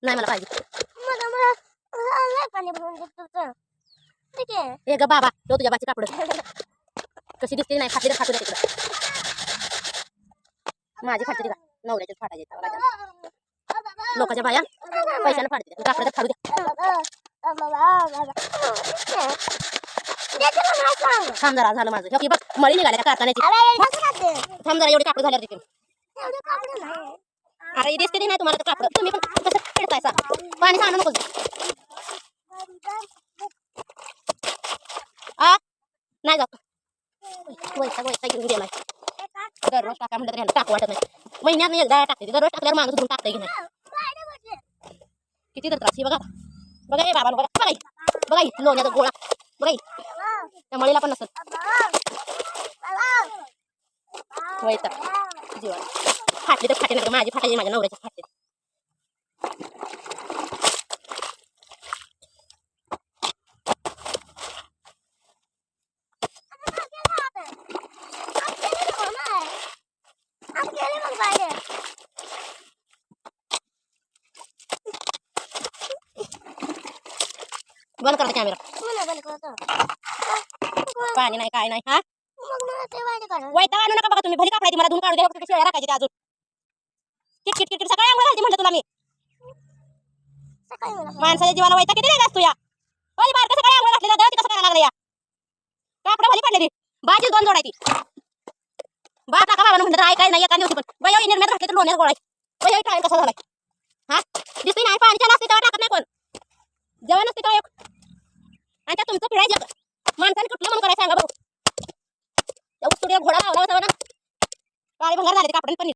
नाही मला पाहिजे. मला मला लय पाणी भरून दे तुझं. ठीक आहे. हे ग बाबा तो तुझ्या बाची कापड कशी दिसते नाही फाटली तर फाटू दे तिकडं. माझी फाटते का नवऱ्याच्याच फाटायचे लोकांच्या बाया पैशाला फाटते कापड तर फाडू दे. थांब जरा झालं माझं हे बघ मळी निघाल्या त्या कारखान्याची. थांब जरा एवढे कापड झाल्यावर तिथे. अरे दिसते नाही तुम्हाला तर कापड तुम्ही पण कसं खेळतायसा पाणी सांगू नको. आ नाही जात वैसा वैसा घेऊन गेलाय. दररोज टाका म्हणलं तर ह्याला टाकू वाटत नाही. महिन्यात एकदा टाकते दररोज टाकल्यावर माणूस धुवून टाकतंय की नाही. किती तर त्रास ही बघा बघा हे बाबा बघा बघा बघा लोण्याचा गोळा बघा त्या मळीला पण नसत वैसा जीवन फाटली तर फाटे नाही माझी फाटायची माझ्या नवऱ्याची फाटते. बंद करा कॅमेरा. पाणी नाही काय नाही. हा वैताग आणू नका बघा तुम्ही भली कापडायची मला धुवून काढू द्या फक्त शिवाय राखायची अजून किटकिट किटकिट सकाळी आंघोळ घालते म्हणलं तुला मी. माणसाच्या जीवाला वैताग किती नाही असतो या बारका सकाळी आंघोळ घातली जातं कसं करायला लागलं या कापडा भली पडलेली बाजी दोन जोडायची. बा टाका बाबा म्हणलं तर काय नाही एका दिवशी पण बाई निर्म्यात घातले तर लोण्यात गोळायची बाई टाळी कसा झालाय. हा दिसते नाही पाणीच्या नसते तेव्हा टाकत नाही कोण जेव्हा नसते तेव्हा आणि त्या तुमचं पिळायचं माणसाने कुठलं म्हणून करायचं सांगा बघू. घोडा लावला होता ना काळे भंगार झाले ते कापडाने पण